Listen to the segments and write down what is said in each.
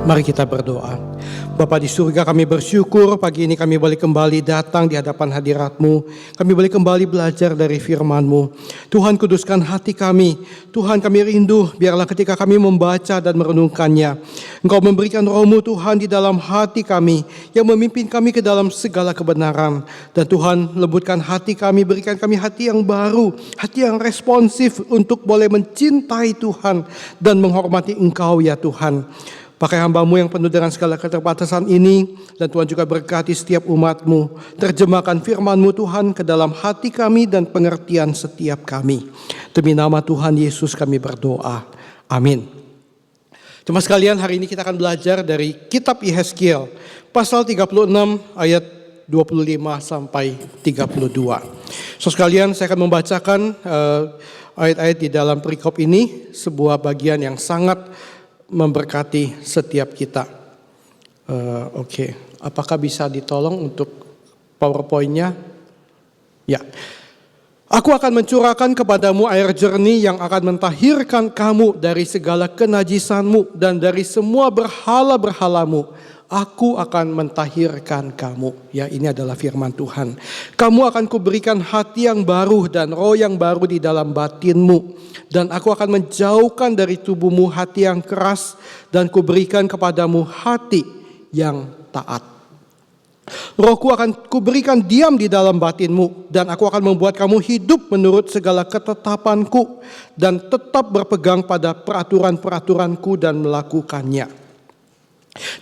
Mari kita berdoa. Bapa di surga, kami bersyukur pagi ini kami boleh kembali datang di hadapan hadirat-Mu. Kami boleh kembali belajar dari firman-Mu. Tuhan, kuduskan hati kami. Tuhan, kami rindu biarlah ketika kami membaca dan merenungkannya, Engkau memberikan Roh-Mu Tuhan di dalam hati kami, yang memimpin kami ke dalam segala kebenaran. Dan Tuhan, lembutkan hati kami, berikan kami hati yang baru, hati yang responsif untuk boleh mencintai Tuhan dan menghormati Engkau ya Tuhan. Pakai hamba-Mu yang penuh dengan segala keterbatasan ini, dan Tuhan juga berkati setiap umat-Mu. Terjemahkan firman-Mu Tuhan ke dalam hati kami dan pengertian setiap kami. Demi nama Tuhan Yesus kami berdoa. Amin. Jemaat sekalian, hari ini kita akan belajar dari kitab Yehezkiel, pasal 36 ayat 25 sampai 32. So sekalian, saya akan membacakan ayat-ayat di dalam perikop ini, sebuah bagian yang sangat memberkati setiap kita. Oke. Apakah bisa ditolong untuk PowerPoint-nya? Ya. Aku akan mencurahkan kepadamu air jernih yang akan mentahirkan kamu dari segala kenajisanmu dan dari semua berhala-berhalamu. Aku akan mentahirkan kamu. Ya, ini adalah firman Tuhan. Kamu akan kuberikan hati yang baru dan roh yang baru di dalam batinmu. Dan aku akan menjauhkan dari tubuhmu hati yang keras dan kuberikan kepadamu hati yang taat. Rohku akan kuberikan diam di dalam batinmu, dan aku akan membuat kamu hidup menurut segala ketetapanku dan tetap berpegang pada peraturan-peraturanku dan melakukannya.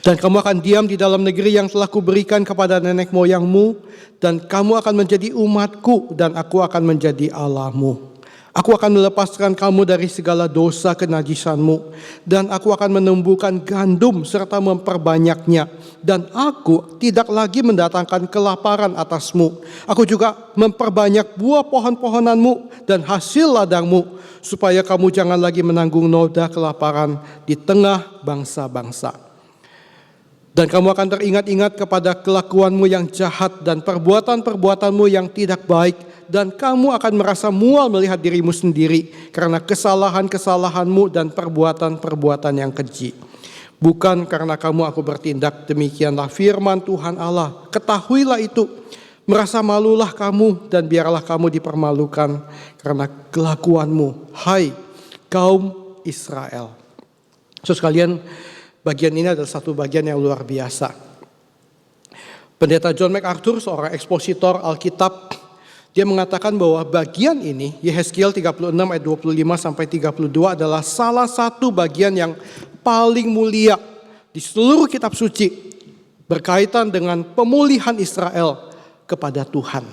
Dan kamu akan diam di dalam negeri yang telah kuberikan kepada nenek moyangmu, dan kamu akan menjadi umatku, dan aku akan menjadi Allahmu. Aku akan melepaskan kamu dari segala dosa kenajisanmu, dan aku akan menumbuhkan gandum serta memperbanyaknya, dan aku tidak lagi mendatangkan kelaparan atasmu. Aku juga memperbanyak buah pohon-pohonanmu dan hasil ladangmu, supaya kamu jangan lagi menanggung noda kelaparan di tengah bangsa-bangsa. Dan kamu akan teringat-ingat kepada kelakuanmu yang jahat dan perbuatan-perbuatanmu yang tidak baik. Dan kamu akan merasa mual melihat dirimu sendiri karena kesalahan-kesalahanmu dan perbuatan-perbuatan yang keji. Bukan karena kamu aku bertindak, demikianlah firman Tuhan Allah. Ketahuilah itu, merasa malulah kamu dan biarlah kamu dipermalukan karena kelakuanmu, hai kaum Israel. So sekalian, bagian ini adalah satu bagian yang luar biasa. Pendeta John MacArthur, seorang ekspositor Alkitab, dia mengatakan bahwa bagian ini, Yehezkiel 36 ayat 25 sampai 32 adalah salah satu bagian yang paling mulia di seluruh kitab suci berkaitan dengan pemulihan Israel kepada Tuhan.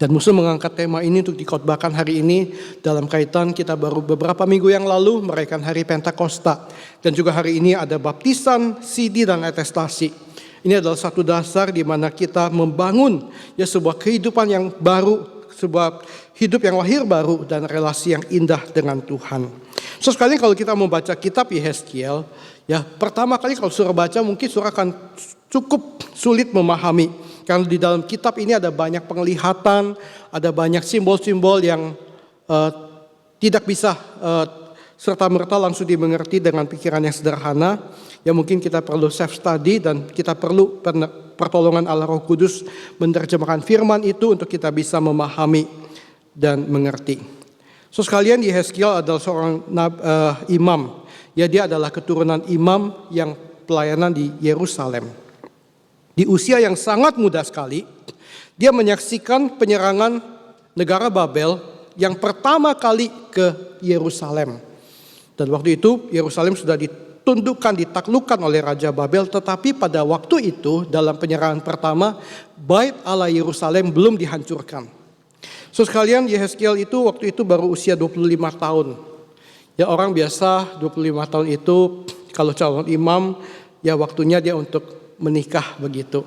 Dan Muslim mengangkat tema ini untuk dikhotbahkan hari ini dalam kaitan kita baru beberapa minggu yang lalu merayakan hari Pentakosta. Dan juga hari ini ada baptisan, sidi, dan atestasi. Ini adalah satu dasar di mana kita membangun ya sebuah kehidupan yang baru, sebuah hidup yang lahir baru dan relasi yang indah dengan Tuhan. So sekali kalau kita membaca kitab Yehezkiel, ya pertama kali kalau surah baca mungkin surah akan cukup sulit memahami. Karena di dalam kitab ini ada banyak penglihatan, ada banyak simbol-simbol yang tidak bisa serta-merta langsung dimengerti dengan pikiran yang sederhana. Ya mungkin kita perlu self study dan kita perlu pertolongan Allah Roh Kudus menerjemahkan firman itu untuk kita bisa memahami dan mengerti. So sekalian, Yehezkiel adalah seorang imam. Ya, dia adalah keturunan imam yang pelayanan di Yerusalem. Di usia yang sangat muda sekali, dia menyaksikan penyerangan negara Babel yang pertama kali ke Yerusalem. Dan waktu itu Yerusalem sudah ditundukkan, ditaklukkan oleh Raja Babel. Tetapi pada waktu itu dalam penyerangan pertama, Bait Allah Yerusalem belum dihancurkan. So sekalian, Yehezkiel itu waktu itu baru usia 25 tahun. Ya, orang biasa 25 tahun itu kalau calon imam, ya waktunya dia untuk menikah begitu.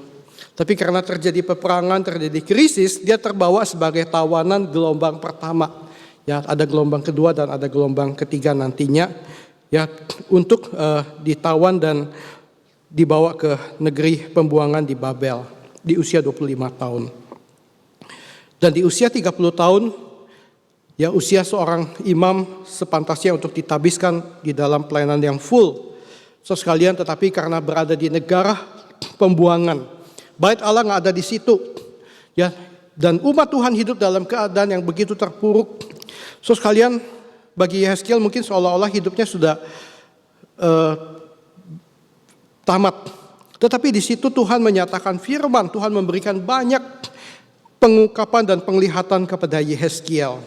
Tapi karena terjadi peperangan, terjadi krisis, dia terbawa sebagai tawanan gelombang pertama. Ya, ada gelombang kedua dan ada gelombang ketiga nantinya. Ya, untuk ditawan dan dibawa ke negeri pembuangan di Babel di usia 25 tahun. Dan di usia 30 tahun, ya usia seorang imam sepantasnya untuk ditabiskan di dalam pelayanan yang full. So sekalian, tetapi karena berada di negara pembuangan, bait Allah nggak ada di situ, ya, dan umat Tuhan hidup dalam keadaan yang begitu terpuruk. So sekalian, bagi Yehezkiel mungkin seolah-olah hidupnya sudah tamat. Tetapi di situ Tuhan menyatakan firman, Tuhan memberikan banyak pengungkapan dan penglihatan kepada Yehezkiel.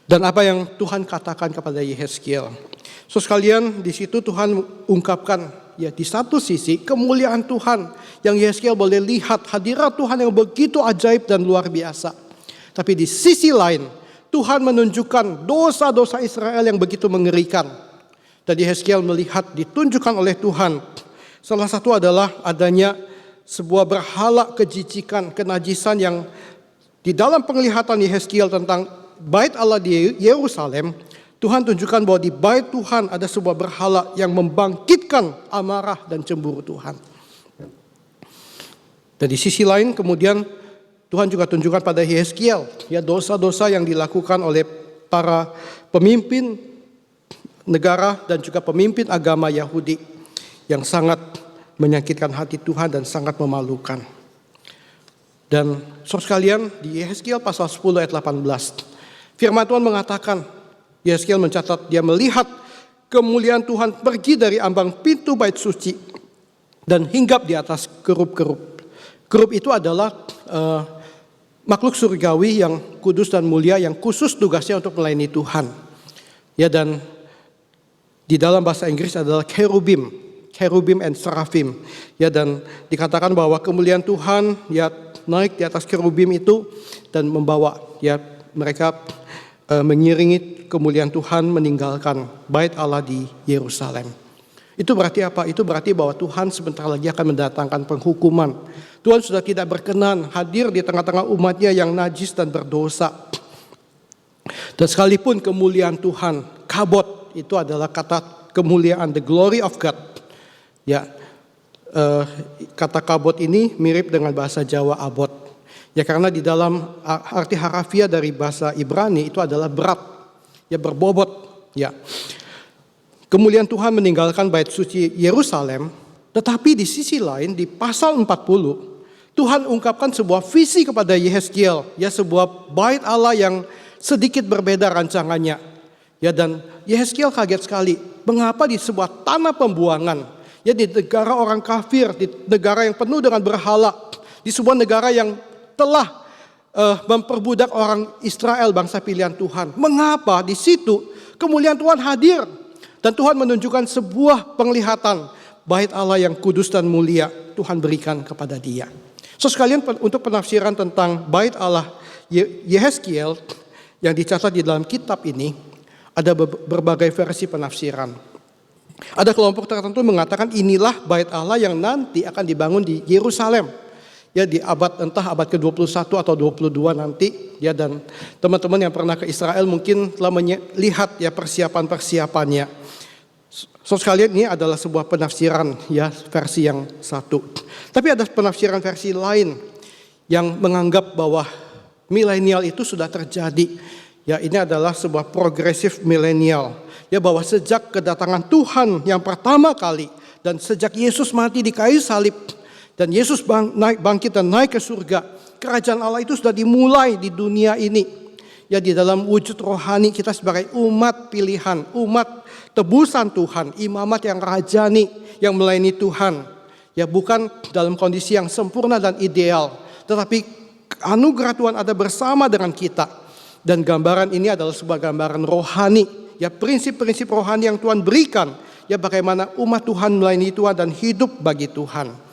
Dan apa yang Tuhan katakan kepada Yehezkiel. So sekalian, di situ Tuhan ungkapkan, ya, di satu sisi kemuliaan Tuhan yang Yehezkiel boleh lihat, hadirat Tuhan yang begitu ajaib dan luar biasa. Tapi di sisi lain, Tuhan menunjukkan dosa-dosa Israel yang begitu mengerikan. Dan Yehezkiel melihat ditunjukkan oleh Tuhan. Salah satu adalah adanya sebuah berhala kejijikan, kenajisan yang di dalam penglihatan Yehezkiel tentang bait Allah di Yerusalem, Tuhan tunjukkan bahwa di bait Tuhan ada sebuah berhala yang membangkitkan amarah dan cemburu Tuhan. Dan di sisi lain kemudian Tuhan juga tunjukkan pada Yehezkiel, ya, dosa-dosa yang dilakukan oleh para pemimpin negara dan juga pemimpin agama Yahudi yang sangat menyakitkan hati Tuhan dan sangat memalukan. Dan saudara sekalian, di Yehezkiel pasal 10 ayat 18, firman Tuhan mengatakan, Yehezkiel mencatat, dia melihat kemuliaan Tuhan pergi dari ambang pintu bait suci dan hinggap di atas kerup-kerup. Kerup itu adalah makhluk surgawi yang kudus dan mulia yang khusus tugasnya untuk melayani Tuhan. Ya, dan di dalam bahasa Inggris adalah cherubim and seraphim. Ya, dan dikatakan bahwa kemuliaan Tuhan, ya, naik di atas cherubim itu dan membawa, ya, mereka mengiringi kemuliaan Tuhan meninggalkan bait Allah di Yerusalem. Itu berarti apa? Itu berarti bahwa Tuhan sebentar lagi akan mendatangkan penghukuman. Tuhan sudah tidak berkenan hadir di tengah-tengah umatnya yang najis dan berdosa. Dan sekalipun kemuliaan Tuhan, kabot, itu adalah kata kemuliaan, the glory of God. Ya, kata kabot ini mirip dengan bahasa Jawa abot. Ya, karena di dalam arti harafiah dari bahasa Ibrani itu adalah berat, ya, berbobot. Ya, kemuliaan Tuhan meninggalkan bait suci Yerusalem, tetapi di sisi lain di pasal 40 Tuhan ungkapkan sebuah visi kepada Yehezkiel, ya, sebuah bait Allah yang sedikit berbeda rancangannya. Ya, dan Yehezkiel kaget sekali, mengapa di sebuah tanah pembuangan, ya, di negara orang kafir, di negara yang penuh dengan berhala, di sebuah negara yang telah memperbudak orang Israel, bangsa pilihan Tuhan. Mengapa di situ kemuliaan Tuhan hadir dan Tuhan menunjukkan sebuah penglihatan bait Allah yang kudus dan mulia Tuhan berikan kepada dia. So sekalian, untuk penafsiran tentang bait Allah Yehezkiel yang dicatat di dalam kitab ini ada berbagai versi penafsiran. Ada kelompok tertentu mengatakan inilah bait Allah yang nanti akan dibangun di Yerusalem. Ya, di entah abad ke-21 atau 22 nanti, ya, dan teman-teman yang pernah ke Israel mungkin telah melihat, ya, persiapan-persiapannya. So sekalian, ini adalah sebuah penafsiran, ya, versi yang satu. Tapi ada penafsiran versi lain yang menganggap bahwa milenial itu sudah terjadi. Ya, ini adalah sebuah progresif milenial. Ya, bahwa sejak kedatangan Tuhan yang pertama kali dan sejak Yesus mati di kayu salib dan Yesus bangkit dan naik ke surga, kerajaan Allah itu sudah dimulai di dunia ini. Ya, di dalam wujud rohani kita sebagai umat pilihan, umat tebusan Tuhan, imamat yang rajani yang melayani Tuhan. Ya, bukan dalam kondisi yang sempurna dan ideal, tetapi anugerah Tuhan ada bersama dengan kita. Dan gambaran ini adalah sebuah gambaran rohani, ya, prinsip-prinsip rohani yang Tuhan berikan, ya, bagaimana umat Tuhan melayani Tuhan dan hidup bagi Tuhan.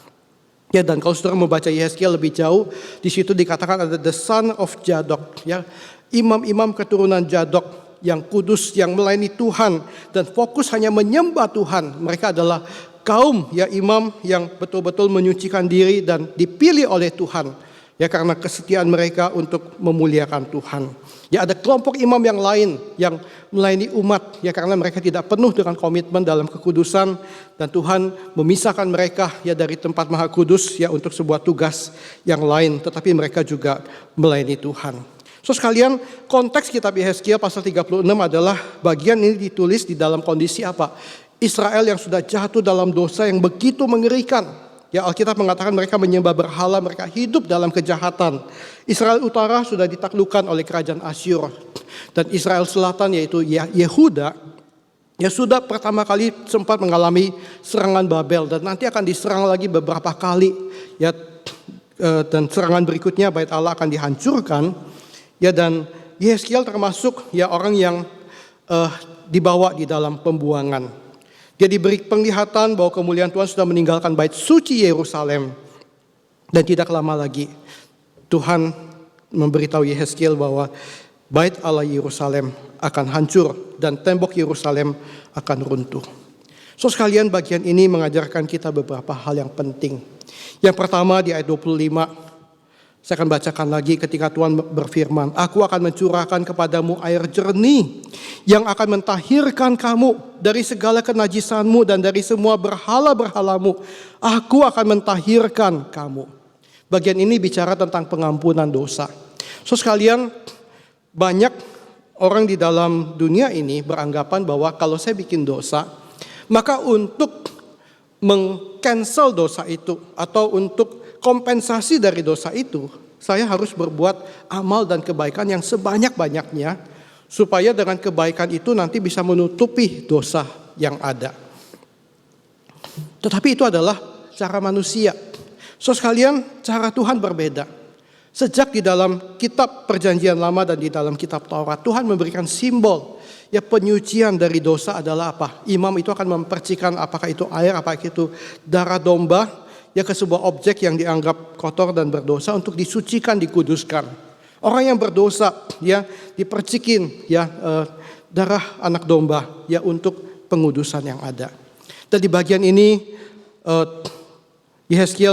Ya, dan kalau saudara membaca Yehezkiel lebih jauh, di situ dikatakan ada the son of Zadok, ya, imam-imam keturunan Zadok yang kudus, yang melayani Tuhan dan fokus hanya menyembah Tuhan. Mereka adalah kaum, ya, imam yang betul-betul menyucikan diri dan dipilih oleh Tuhan, ya, karena kesetiaan mereka untuk memuliakan Tuhan. Ya, ada kelompok imam yang lain yang melayani umat, ya, karena mereka tidak penuh dengan komitmen dalam kekudusan dan Tuhan memisahkan mereka, ya, dari tempat maha kudus, ya, untuk sebuah tugas yang lain, tetapi mereka juga melayani Tuhan. So sekalian, konteks kitab Yehezkiel pasal 36 adalah bagian ini ditulis di dalam kondisi apa? Israel yang sudah jatuh dalam dosa yang begitu mengerikan. Ya, Alkitab mengatakan mereka menyembah berhala, mereka hidup dalam kejahatan. Israel utara sudah ditaklukkan oleh kerajaan Asyur. Dan Israel selatan yaitu Yehuda, ya sudah pertama kali sempat mengalami serangan Babel. Dan nanti akan diserang lagi beberapa kali. Ya, dan serangan berikutnya Bait Allah akan dihancurkan. Ya, dan Yehezkiel termasuk ya orang yang dibawa di dalam pembuangan. Dia diberi penglihatan bahwa kemuliaan Tuhan sudah meninggalkan bait suci Yerusalem. Dan tidak lama lagi Tuhan memberitahu Yehezkiel bahwa bait Allah Yerusalem akan hancur dan tembok Yerusalem akan runtuh. So sekalian, bagian ini mengajarkan kita beberapa hal yang penting. Yang pertama di ayat 25. Saya akan bacakan lagi ketika Tuhan berfirman, "Aku akan mencurahkan kepadamu air jernih yang akan mentahirkan kamu dari segala kenajisanmu dan dari semua berhala-berhalamu. Aku akan mentahirkan kamu." Bagian ini bicara tentang pengampunan dosa. So sekalian, banyak orang di dalam dunia ini beranggapan bahwa kalau saya bikin dosa, maka untuk meng-cancel dosa itu atau untuk kompensasi dari dosa itu, saya harus berbuat amal dan kebaikan yang sebanyak-banyaknya supaya dengan kebaikan itu nanti bisa menutupi dosa yang ada. Tetapi itu adalah cara manusia. So sekalian, cara Tuhan berbeda. Sejak di dalam kitab Perjanjian Lama dan di dalam kitab Taurat, Tuhan memberikan simbol. Ya, penyucian dari dosa adalah apa? Imam itu akan mempercikan apakah itu air, apakah itu darah domba, ya ke sebuah objek yang dianggap kotor dan berdosa untuk disucikan, dikuduskan. Orang yang berdosa ya dipercikin ya darah anak domba ya untuk pengudusan yang ada. Dan di bagian ini Yehezkiel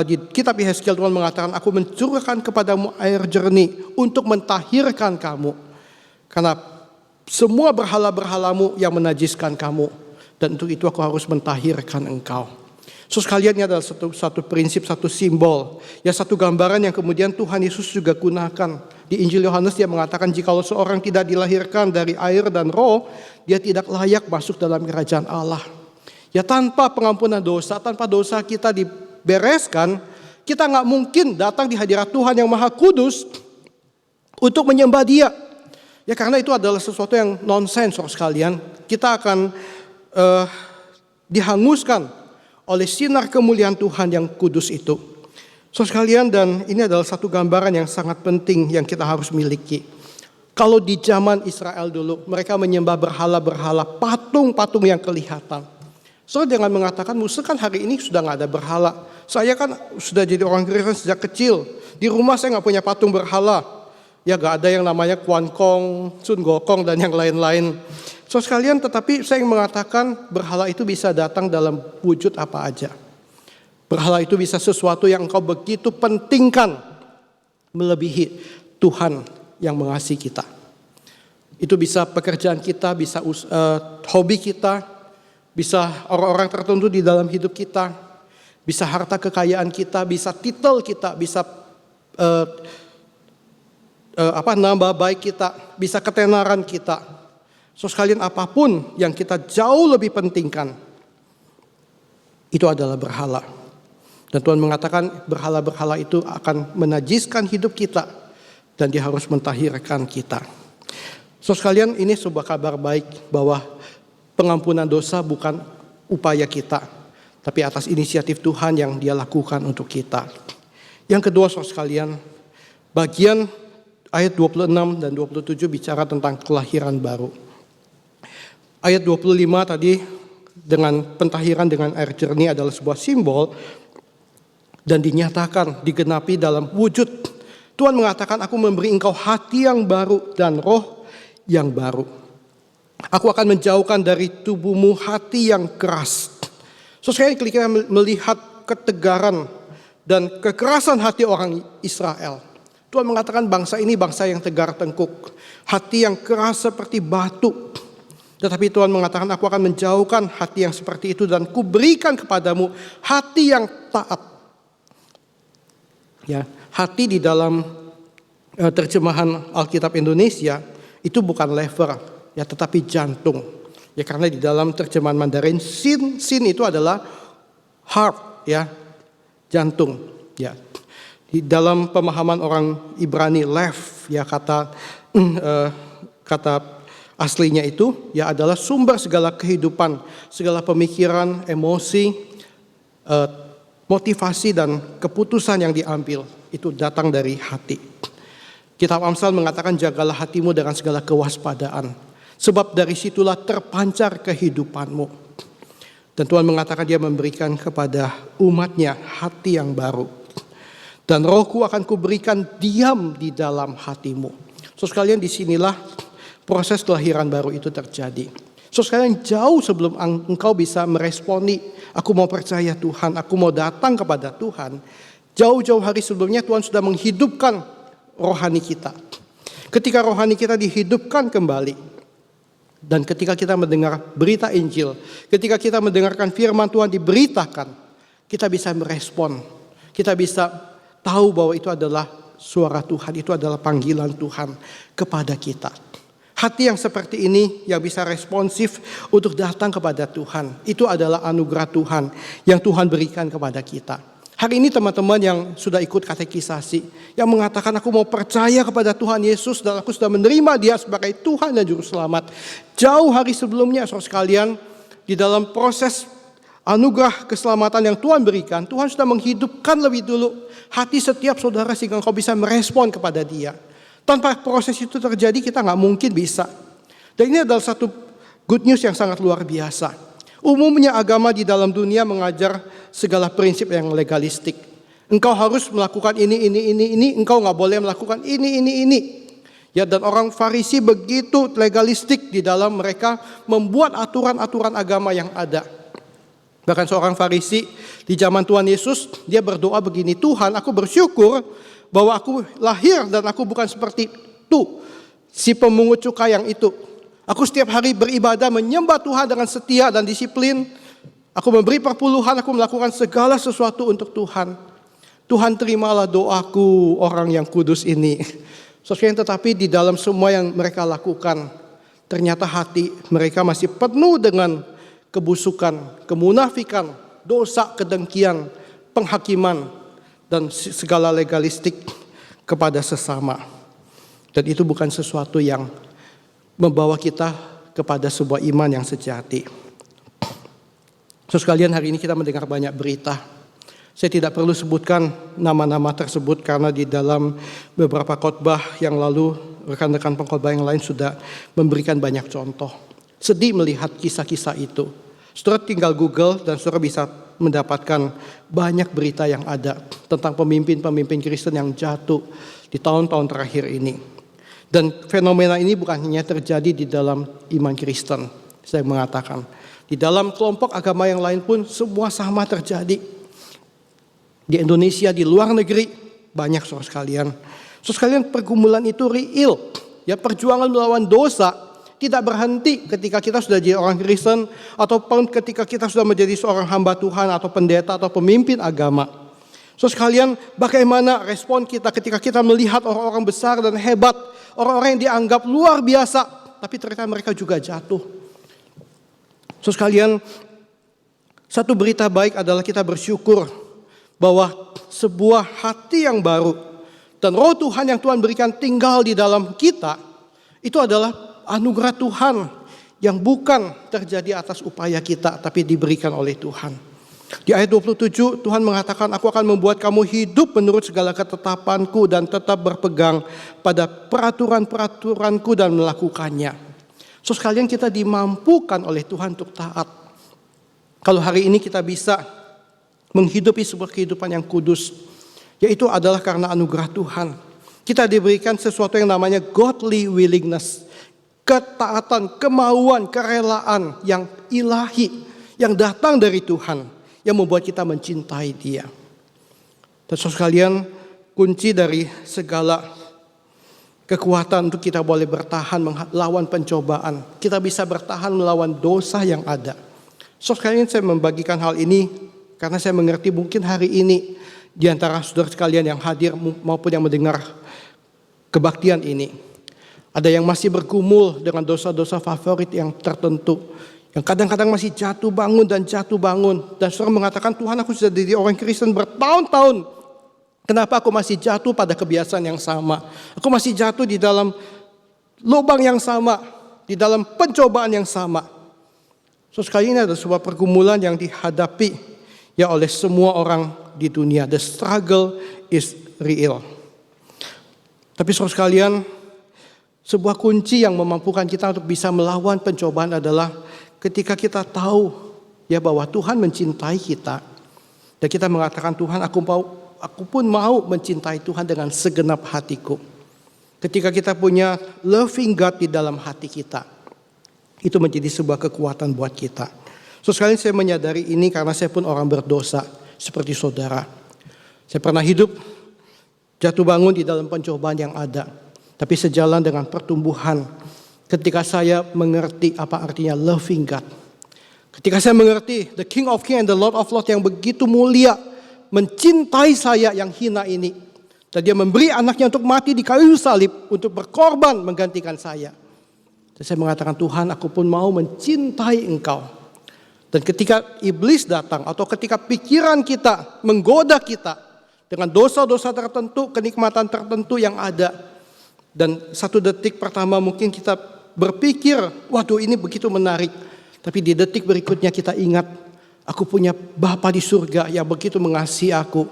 di kitab Yehezkiel Tuhan mengatakan, "Aku mencurahkan kepadamu air jernih untuk mentahirkan kamu karena semua berhala-berhalamu yang menajiskan kamu, dan untuk itu aku harus mentahirkan engkau." So sekalian, ini adalah satu prinsip, satu simbol, ya satu gambaran yang kemudian Tuhan Yesus juga gunakan. Di Injil Yohanes dia mengatakan jikalau seorang tidak dilahirkan dari air dan roh, dia tidak layak masuk dalam kerajaan Allah. Ya, tanpa pengampunan dosa, tanpa dosa kita dibereskan, kita gak mungkin datang di hadirat Tuhan yang Maha Kudus untuk menyembah Dia. Ya, karena itu adalah sesuatu yang nonsens sekalian. Kita akan dihanguskan oleh sinar kemuliaan Tuhan yang kudus itu. So sekalian, dan ini adalah satu gambaran yang sangat penting yang kita harus miliki. Kalau di zaman Israel dulu, mereka menyembah berhala-berhala, patung-patung yang kelihatan. So jangan mengatakan, Musa kan hari ini sudah gak ada berhala. Saya kan sudah jadi orang Kristen sejak kecil. Di rumah saya gak punya patung berhala. Ya gak ada yang namanya Kwan Kong, Sun Gokong dan yang lain-lain. So sekalian, tetapi saya ingin mengatakan berhala itu bisa datang dalam wujud apa aja. Berhala itu bisa sesuatu yang engkau begitu pentingkan melebihi Tuhan yang mengasihi kita. Itu bisa pekerjaan kita, bisa hobi kita, bisa orang-orang tertentu di dalam hidup kita, bisa harta kekayaan kita, bisa titel kita, bisa nama baik kita, bisa ketenaran kita. So sekalian, apapun yang kita jauh lebih pentingkan, itu adalah berhala. Dan Tuhan mengatakan berhala-berhala itu akan menajiskan hidup kita dan dia harus mentahirkan kita. So sekalian, ini sebuah kabar baik bahwa pengampunan dosa bukan upaya kita, tapi atas inisiatif Tuhan yang Dia lakukan untuk kita. Yang kedua, so sekalian, bagian ayat 26 dan 27 bicara tentang kelahiran baru. Ayat 25 tadi dengan pentahiran dengan air jernih adalah sebuah simbol dan dinyatakan, digenapi dalam wujud. Tuhan mengatakan, "Aku memberi engkau hati yang baru dan roh yang baru. Aku akan menjauhkan dari tubuhmu hati yang keras." So saya kita melihat ketegaran dan kekerasan hati orang Israel. Tuhan mengatakan bangsa ini bangsa yang tegar tengkuk, hati yang keras seperti batu. Tetapi Tuhan mengatakan, "Aku akan menjauhkan hati yang seperti itu dan kuberikan kepadamu hati yang taat." Ya, hati di dalam terjemahan Alkitab Indonesia itu bukan lever, ya, tetapi jantung. Ya karena di dalam terjemahan Mandarin sin itu adalah heart, ya, jantung, ya. Di dalam pemahaman orang Ibrani lev, ya, kata aslinya itu ya adalah sumber segala kehidupan, segala pemikiran, emosi, motivasi dan keputusan yang diambil itu datang dari hati. Kitab Amsal mengatakan jagalah hatimu dengan segala kewaspadaan, sebab dari situlah terpancar kehidupanmu. Dan Tuhan mengatakan dia memberikan kepada umatnya hati yang baru. Dan rohku akan kuberikan diam di dalam hatimu. So sekalian disinilah proses kelahiran baru itu terjadi. So sekalian jauh sebelum engkau bisa meresponi, aku mau percaya Tuhan, aku mau datang kepada Tuhan. Jauh-jauh hari sebelumnya Tuhan sudah menghidupkan rohani kita. Ketika rohani kita dihidupkan kembali, dan ketika kita mendengar berita Injil, ketika kita mendengarkan firman Tuhan diberitakan, kita bisa merespon. Kita bisa tahu bahwa itu adalah suara Tuhan, itu adalah panggilan Tuhan kepada kita. Hati yang seperti ini yang bisa responsif untuk datang kepada Tuhan, itu adalah anugerah Tuhan yang Tuhan berikan kepada kita. Hari ini teman-teman yang sudah ikut katekisasi, yang mengatakan aku mau percaya kepada Tuhan Yesus dan aku sudah menerima dia sebagai Tuhan dan Juru Selamat. Jauh hari sebelumnya, saudara sekalian, di dalam proses anugerah keselamatan yang Tuhan berikan, Tuhan sudah menghidupkan lebih dulu hati setiap saudara sehingga engkau bisa merespon kepada dia. Tanpa proses itu terjadi kita gak mungkin bisa. Dan ini adalah satu good news yang sangat luar biasa. Umumnya agama di dalam dunia mengajar segala prinsip yang legalistik. Engkau harus melakukan ini, engkau gak boleh melakukan ini. Ya, dan orang Farisi begitu legalistik di dalam mereka membuat aturan-aturan agama yang ada. Bahkan seorang Farisi di zaman Tuhan Yesus, dia berdoa begini, Tuhan aku bersyukur bahwa aku lahir dan aku bukan seperti itu, si pemungut cukai yang itu. Aku setiap hari beribadah menyembah Tuhan dengan setia dan disiplin. Aku memberi perpuluhan, aku melakukan segala sesuatu untuk Tuhan. Tuhan terimalah doaku orang yang kudus ini. Tetapi di dalam semua yang mereka lakukan, ternyata hati mereka masih penuh dengan kebusukan, kemunafikan, dosa, kedengkian, penghakiman, dan segala legalistik kepada sesama. Dan itu bukan sesuatu yang membawa kita kepada sebuah iman yang sejati. Sekalian, hari ini kita mendengar banyak berita. Saya tidak perlu sebutkan nama-nama tersebut karena di dalam beberapa khotbah yang lalu rekan-rekan pengkhotbah yang lain sudah memberikan banyak contoh. Sedih melihat kisah-kisah itu. Saudara tinggal Google dan saudara bisa mendapatkan banyak berita yang ada tentang pemimpin-pemimpin Kristen yang jatuh di tahun-tahun terakhir ini. Dan fenomena ini bukan hanya terjadi di dalam iman Kristen. Saya mengatakan, di dalam kelompok agama yang lain pun semua sama terjadi. Di Indonesia, di luar negeri, banyak saudara sekalian. Saudara sekalian, pergumulan itu real. Ya, perjuangan melawan dosa tidak berhenti ketika kita sudah jadi orang Kristen ataupun ketika kita sudah menjadi seorang hamba Tuhan atau pendeta atau pemimpin agama. Saudara sekalian, bagaimana respon kita ketika kita melihat orang-orang besar dan hebat, orang-orang yang dianggap luar biasa, tapi ternyata mereka juga jatuh. Saudara sekalian, satu berita baik adalah kita bersyukur bahwa sebuah hati yang baru dan roh Tuhan yang Tuhan berikan tinggal di dalam kita, itu adalah anugerah Tuhan yang bukan terjadi atas upaya kita, tapi diberikan oleh Tuhan. Di ayat 27 Tuhan mengatakan, aku akan membuat kamu hidup menurut segala ketetapanku dan tetap berpegang pada peraturan-peraturanku dan melakukannya. So sekalian kita dimampukan oleh Tuhan untuk taat. Kalau hari ini kita bisa menghidupi sebuah kehidupan yang kudus, yaitu adalah karena anugerah Tuhan. Kita diberikan sesuatu yang namanya godly willingness, ketaatan, kemauan, kerelaan yang ilahi, yang datang dari Tuhan, yang membuat kita mencintai Dia. Dan saudara sekalian, kunci dari segala kekuatan untuk kita boleh bertahan melawan pencobaan, kita bisa bertahan melawan dosa yang ada. Saudara sekalian, saya membagikan hal ini karena saya mengerti mungkin hari ini di antara saudara sekalian yang hadir maupun yang mendengar kebaktian ini, ada yang masih bergumul dengan dosa-dosa favorit yang tertentu, Yang kadang-kadang masih jatuh bangun dan jatuh bangun. Dan saudara mengatakan, Tuhan, aku sudah jadi orang Kristen bertahun-tahun. Kenapa aku masih jatuh pada kebiasaan yang sama? Aku masih jatuh di dalam lubang yang sama, di dalam pencobaan yang sama. So sekali ini ada sebuah pergumulan yang dihadapi ya oleh semua orang di dunia. The struggle is real. Tapi saudara sekalian, sebuah kunci yang memampukan kita untuk bisa melawan pencobaan adalah ketika kita tahu ya bahwa Tuhan mencintai kita dan kita mengatakan, Tuhan, aku pun mau mencintai Tuhan dengan segenap hatiku. Ketika kita punya loving God di dalam hati kita, itu menjadi sebuah kekuatan buat kita. So sekalian saya menyadari ini karena saya pun orang berdosa seperti saudara. Saya pernah hidup jatuh bangun di dalam pencobaan yang ada. Tapi sejalan dengan pertumbuhan ketika saya mengerti apa artinya loving God. Ketika saya mengerti the King of Kings and the Lord of Lords yang begitu mulia mencintai saya yang hina ini. Dan dia memberi anaknya untuk mati di kayu salib untuk berkorban menggantikan saya. Dan saya mengatakan, Tuhan, aku pun mau mencintai Engkau. Dan ketika iblis datang atau ketika pikiran kita menggoda kita dengan dosa-dosa tertentu, kenikmatan tertentu yang ada. Dan 1 detik pertama mungkin kita berpikir, waduh ini begitu menarik. Tapi di detik berikutnya kita ingat, aku punya Bapa di surga yang begitu mengasihi aku.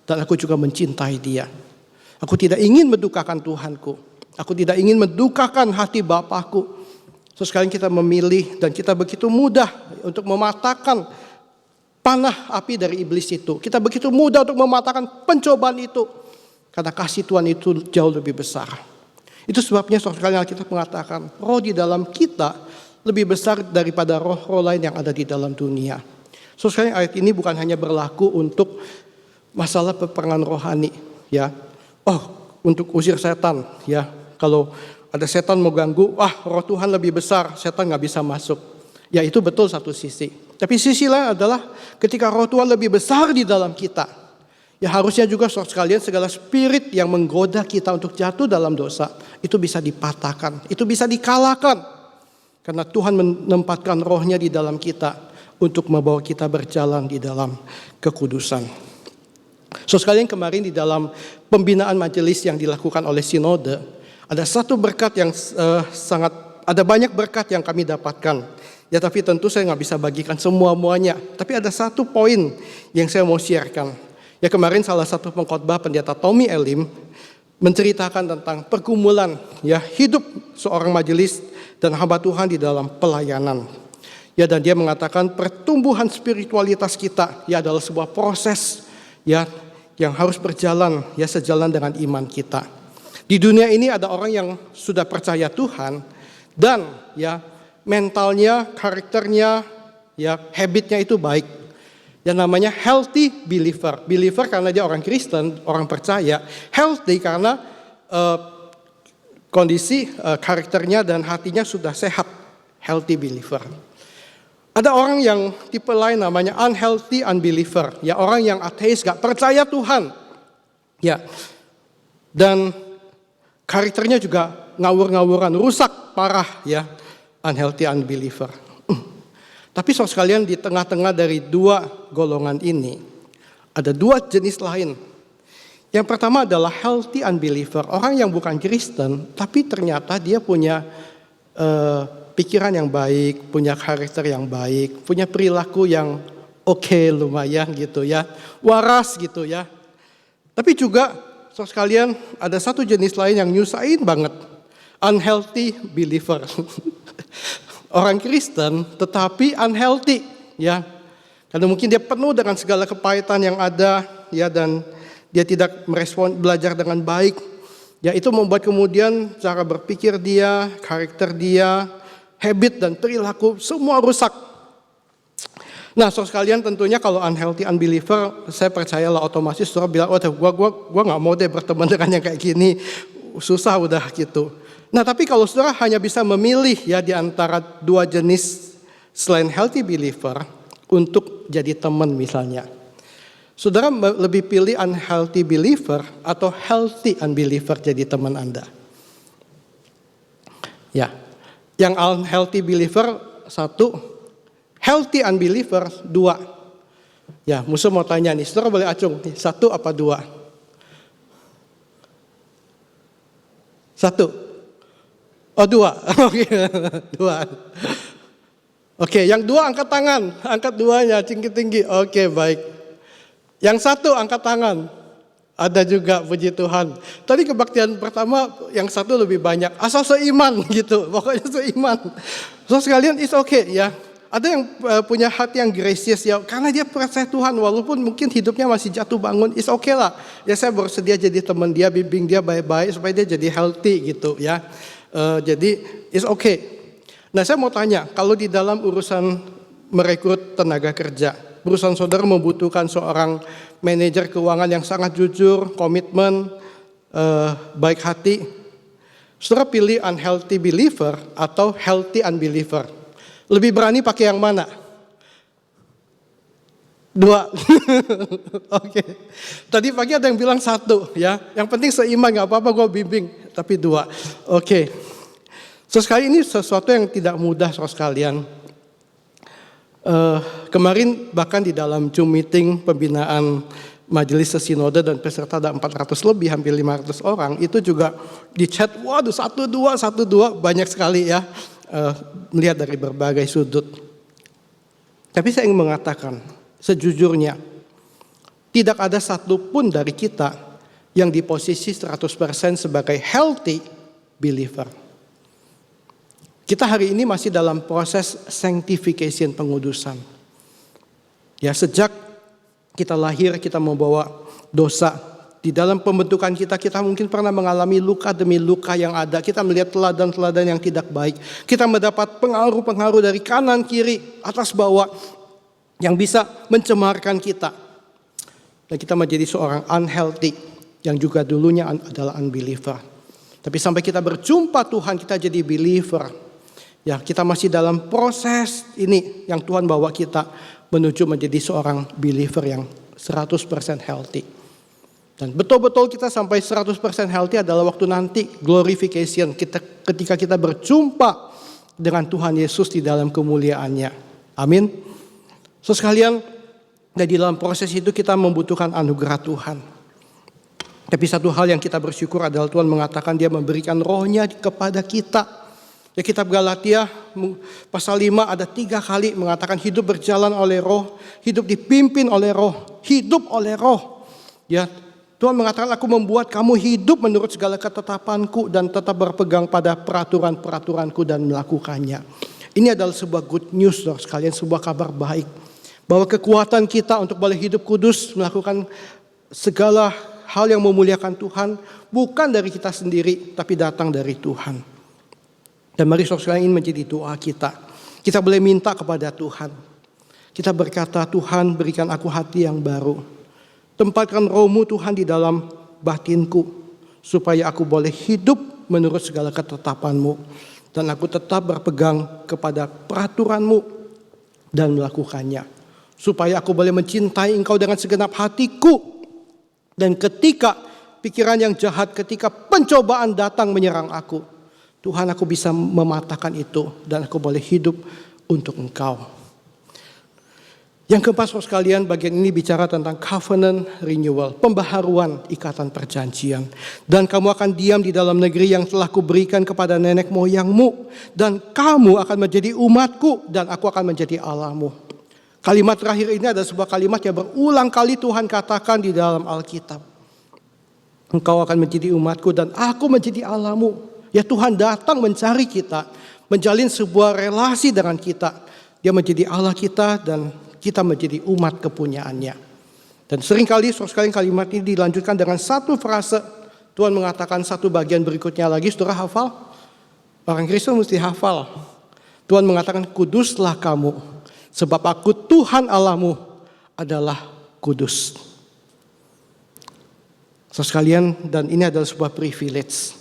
Dan aku juga mencintai dia. Aku tidak ingin mendukakan Tuhanku. Aku tidak ingin mendukakan hati Bapakku. So sekarang kita memilih dan kita begitu mudah untuk mematahkan panah api dari iblis itu. Kita begitu mudah untuk mematahkan pencobaan itu. Karena kasih Tuhan itu jauh lebih besar. Itu sebabnya saudara Alkitab mengatakan roh di dalam kita lebih besar daripada roh-roh lain yang ada di dalam dunia. Saudara, ayat ini bukan hanya berlaku untuk masalah peperangan rohani, ya. Oh, untuk usir setan, ya. Kalau ada setan mau ganggu, roh Tuhan lebih besar, setan nggak bisa masuk. Ya itu betul satu sisi. Tapi sisi lain adalah ketika roh Tuhan lebih besar di dalam kita. Ya harusnya juga saudara sekalian segala spirit yang menggoda kita untuk jatuh dalam dosa. Itu bisa dipatahkan, itu bisa dikalahkan. Karena Tuhan menempatkan rohnya di dalam kita untuk membawa kita berjalan di dalam kekudusan. Saudara sekalian kemarin di dalam pembinaan majelis yang dilakukan oleh sinode. Ada satu berkat yang ada banyak berkat yang kami dapatkan. Ya tapi tentu saya nggak bisa bagikan semua-muanya. Tapi ada satu poin yang saya mau sharekan. Ya kemarin salah satu pengkhotbah pendeta Tommy Elim menceritakan tentang pergumulan ya hidup seorang majelis dan hamba Tuhan di dalam pelayanan. Ya dan dia mengatakan pertumbuhan spiritualitas kita ya adalah sebuah proses ya yang harus berjalan ya sejalan dengan iman kita. Di dunia ini ada orang yang sudah percaya Tuhan dan ya mentalnya, karakternya, ya habitnya itu baik. Yang namanya healthy believer. Believer karena dia orang Kristen, orang percaya. Healthy karena kondisi karakternya dan hatinya sudah sehat. Healthy believer. Ada orang yang tipe lain namanya unhealthy unbeliever. Ya orang yang ateis, gak percaya Tuhan. Ya. Dan karakternya juga ngawur-ngawuran, rusak parah ya. Unhealthy unbeliever. Tapi saudara sekalian di tengah-tengah dari dua golongan ini ada dua jenis lain. Yang pertama adalah healthy unbeliever, orang yang bukan Kristen tapi ternyata dia punya pikiran yang baik, punya karakter yang baik, punya perilaku yang oke, lumayan gitu ya, waras gitu ya. Tapi juga saudara sekalian ada satu jenis lain yang nyusahin banget, unhealthy believer. Orang Kristen tetapi unhealthy ya. Karena mungkin dia penuh dengan segala kepahitan yang ada ya dan dia tidak belajar dengan baik. Ya itu membuat kemudian cara berpikir dia, karakter dia, habit dan perilaku semua rusak. Nah, saudara sekalian tentunya kalau unhealthy unbeliever saya percayalah otomatis saudara bilang, "Oh, gua enggak mau deh berteman dengan yang kayak gini. Susah udah gitu." Nah tapi kalau saudara hanya bisa memilih ya di antara dua jenis selain healthy believer untuk jadi teman misalnya. Saudara lebih pilih unhealthy believer atau healthy unbeliever jadi teman Anda? Ya, yang unhealthy believer satu Healthy unbeliever, 2. Ya, musuh mau tanya nih, saudara boleh acung, 1 apa 2? 1. Oh 2, oke 2. Oke, yang 2 angkat tangan, angkat 2-nya tinggi-tinggi, oke baik. Yang 1 angkat tangan, ada juga, puji Tuhan. Tadi kebaktian pertama yang 1 lebih banyak, asal seiman gitu, pokoknya seiman. So sekalian it's okay ya. Ada yang punya hati yang gracious ya, karena dia percaya Tuhan walaupun mungkin hidupnya masih jatuh bangun, it's okay lah. Ya saya bersedia jadi teman dia, bimbing dia baik-baik supaya dia jadi healthy gitu ya. Jadi it's okay. Nah saya mau tanya, kalau di dalam urusan merekrut tenaga kerja, perusahaan saudara membutuhkan seorang manajer keuangan yang sangat jujur, komitmen, baik hati. Saudara pilih unhealthy believer atau healthy unbeliever? Lebih berani pakai yang mana? 2. Oke. Tadi pagi ada yang bilang 1 ya. Yang penting seiman, gak apa-apa gue bimbing. Tapi 2. Oke. So sekali ini sesuatu yang tidak mudah saudara sekalian. Kemarin bahkan di dalam Zoom meeting pembinaan Majelis Sinode dan peserta ada 400 lebih, hampir 500 orang. Itu juga di chat, waduh 1, 2, banyak sekali ya. Melihat dari berbagai sudut. Tapi saya ingin mengatakan, sejujurnya, tidak ada satupun dari kita yang di posisi 100% sebagai healthy believer. Kita hari ini masih dalam proses sanctification, pengudusan. Ya, sejak kita lahir, kita membawa dosa. Di dalam pembentukan kita mungkin pernah mengalami luka demi luka yang ada. Kita melihat teladan-teladan yang tidak baik. Kita mendapat pengaruh-pengaruh dari kanan, kiri, atas, bawah yang bisa mencemarkan kita. Dan kita menjadi seorang unhealthy yang juga dulunya adalah unbeliever. Tapi sampai kita berjumpa Tuhan, kita jadi believer. Ya, kita masih dalam proses ini yang Tuhan bawa kita menuju menjadi seorang believer yang 100% healthy. Dan betul-betul kita sampai 100% healthy adalah waktu nanti glorification, ketika kita berjumpa dengan Tuhan Yesus di dalam kemuliaannya. Amin. So sekalian, di dalam proses itu kita membutuhkan anugerah Tuhan. Tapi satu hal yang kita bersyukur adalah Tuhan mengatakan Dia memberikan rohnya kepada kita. Ya, kitab Galatia pasal 5 ada 3 kali mengatakan hidup berjalan oleh roh, hidup dipimpin oleh roh, hidup oleh roh. Ya, Tuhan mengatakan aku membuat kamu hidup menurut segala ketetapanku dan tetap berpegang pada peraturan-peraturanku dan melakukannya. Ini adalah sebuah good news saudara sekalian, sebuah kabar baik. Bahwa kekuatan kita untuk boleh hidup kudus, melakukan segala hal yang memuliakan Tuhan, bukan dari kita sendiri, tapi datang dari Tuhan. Dan mari saudara sekalian, ini menjadi doa kita. Kita boleh minta kepada Tuhan. Kita berkata, Tuhan berikan aku hati yang baru. Tempatkan rohmu Tuhan di dalam batinku, supaya aku boleh hidup menurut segala ketetapanmu. Dan aku tetap berpegang kepada peraturanmu dan melakukannya. Supaya aku boleh mencintai Engkau dengan segenap hatiku. Dan ketika pikiran yang jahat, ketika pencobaan datang menyerang aku, Tuhan aku bisa mematahkan itu dan aku boleh hidup untuk Engkau. Yang keempat saudara sekalian, bagian ini bicara tentang covenant renewal, pembaharuan ikatan perjanjian. Dan kamu akan diam di dalam negeri yang telah kuberikan kepada nenek moyangmu. Dan kamu akan menjadi umatku dan aku akan menjadi Allahmu. Kalimat terakhir ini adalah sebuah kalimat yang berulang kali Tuhan katakan di dalam Alkitab. Engkau akan menjadi umatku dan aku menjadi Allahmu. Ya, Tuhan datang mencari kita, menjalin sebuah relasi dengan kita. Dia menjadi Allah kita dan kita menjadi umat kepunyaannya. Dan seringkali sekali kalimat ini dilanjutkan dengan satu frase. Tuhan mengatakan satu bagian berikutnya lagi, saudara hafal? Orang Kristen mesti hafal. Tuhan mengatakan kuduslah kamu, sebab aku Tuhan Allahmu adalah kudus. Saudara sekalian, dan ini adalah sebuah privilege.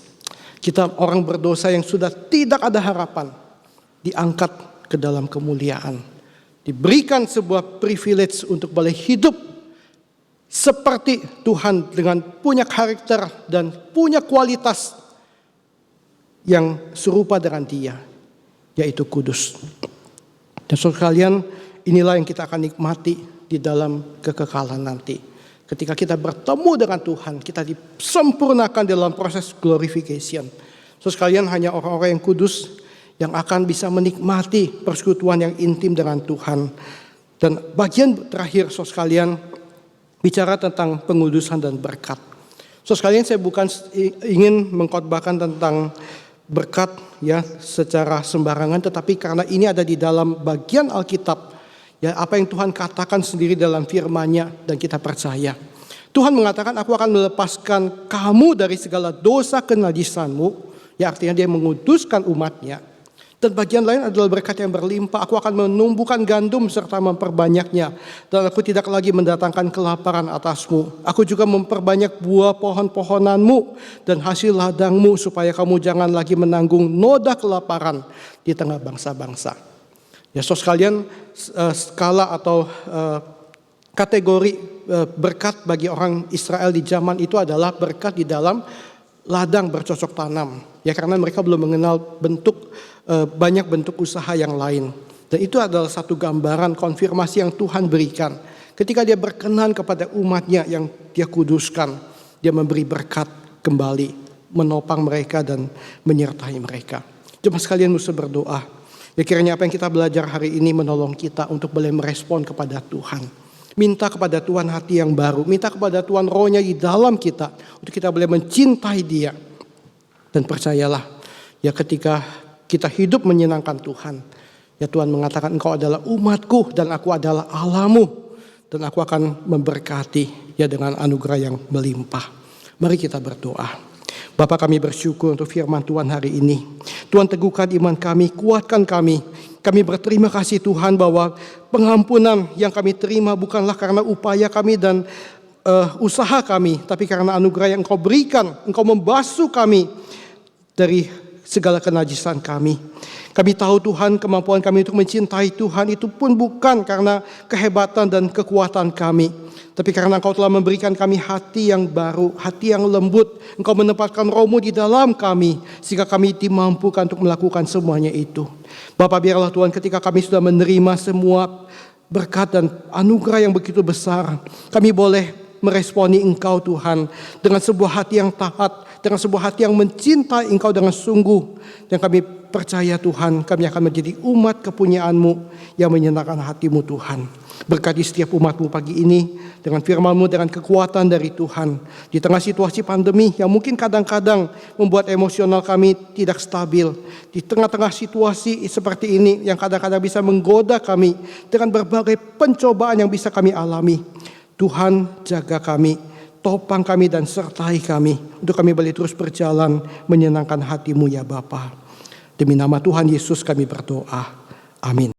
Kita orang berdosa yang sudah tidak ada harapan, diangkat ke dalam kemuliaan. Diberikan sebuah privilege untuk boleh hidup seperti Tuhan dengan punya karakter dan punya kualitas yang serupa dengan Dia, yaitu kudus. Dan saudara sekalian, inilah yang kita akan nikmati di dalam kekekalan nanti. Ketika kita bertemu dengan Tuhan, kita disempurnakan dalam proses glorification. Saudara sekalian, hanya orang-orang yang kudus yang akan bisa menikmati persekutuan yang intim dengan Tuhan. Dan bagian terakhir, saudara sekalian, bicara tentang pengudusan dan berkat. Saudara sekalian, saya bukan ingin mengkhotbahkan tentang berkat ya secara sembarangan, tetapi karena ini ada di dalam bagian Alkitab, ya apa yang Tuhan katakan sendiri dalam firman-Nya dan kita percaya. Tuhan mengatakan, aku akan melepaskan kamu dari segala dosa kenajisanmu, ya artinya dia menguduskan umat-Nya. Dan bagian lain adalah berkat yang berlimpah. Aku akan menumbuhkan gandum serta memperbanyaknya. Dan aku tidak lagi mendatangkan kelaparan atasmu. Aku juga memperbanyak buah pohon-pohonanmu dan hasil ladangmu, supaya kamu jangan lagi menanggung noda kelaparan di tengah bangsa-bangsa. Ya, saudara sekalian, skala atau kategori berkat bagi orang Israel di zaman itu adalah berkat di dalam ladang bercocok tanam. Ya, karena mereka belum mengenal banyak bentuk usaha yang lain. Dan itu adalah satu gambaran konfirmasi yang Tuhan berikan. Ketika dia berkenan kepada umatnya yang dia kuduskan, dia memberi berkat kembali, menopang mereka dan menyertai mereka. Jemaat sekalian, mesti berdoa. Ya, kiranya apa yang kita belajar hari ini menolong kita untuk boleh merespon kepada Tuhan. Minta kepada Tuhan hati yang baru. Minta kepada Tuhan rohnya di dalam kita, untuk kita boleh mencintai dia. Dan percayalah, ya ketika kita hidup menyenangkan Tuhan, ya Tuhan mengatakan, engkau adalah umatku dan aku adalah Allahmu, dan aku akan memberkati ya dengan anugerah yang melimpah. Mari kita berdoa. Bapa, kami bersyukur untuk firman Tuhan hari ini. Tuhan, teguhkan iman kami, kuatkan kami. Kami berterima kasih Tuhan bahwa pengampunan yang kami terima bukanlah karena upaya kami dan usaha kami, tapi karena anugerah yang engkau berikan. Engkau membasuh kami dari segala kenajisan kami. Kami tahu Tuhan, kemampuan kami untuk mencintai Tuhan itu pun bukan karena kehebatan dan kekuatan kami, tapi karena Engkau telah memberikan kami hati yang baru, hati yang lembut. Engkau menempatkan roh-Mu di dalam kami, sehingga kami dimampukan untuk melakukan semuanya itu. Bapa, biarlah Tuhan, ketika kami sudah menerima semua berkat dan anugerah yang begitu besar, kami boleh meresponi Engkau Tuhan dengan sebuah hati yang taat, dengan sebuah hati yang mencintai Engkau dengan sungguh. Dan kami percaya Tuhan, kami akan menjadi umat kepunyaan-Mu yang menyenangkan hati-Mu Tuhan. Berkati setiap umat-Mu pagi ini dengan firman-Mu, dengan kekuatan dari Tuhan. Di tengah situasi pandemi yang mungkin kadang-kadang membuat emosional kami tidak stabil. Di tengah-tengah situasi seperti ini yang kadang-kadang bisa menggoda kami dengan berbagai pencobaan yang bisa kami alami. Tuhan, jaga kami, topang kami dan sertai kami, untuk kami boleh terus berjalan menyenangkan hati-Mu ya Bapa. Demi nama Tuhan Yesus kami berdoa. Amin.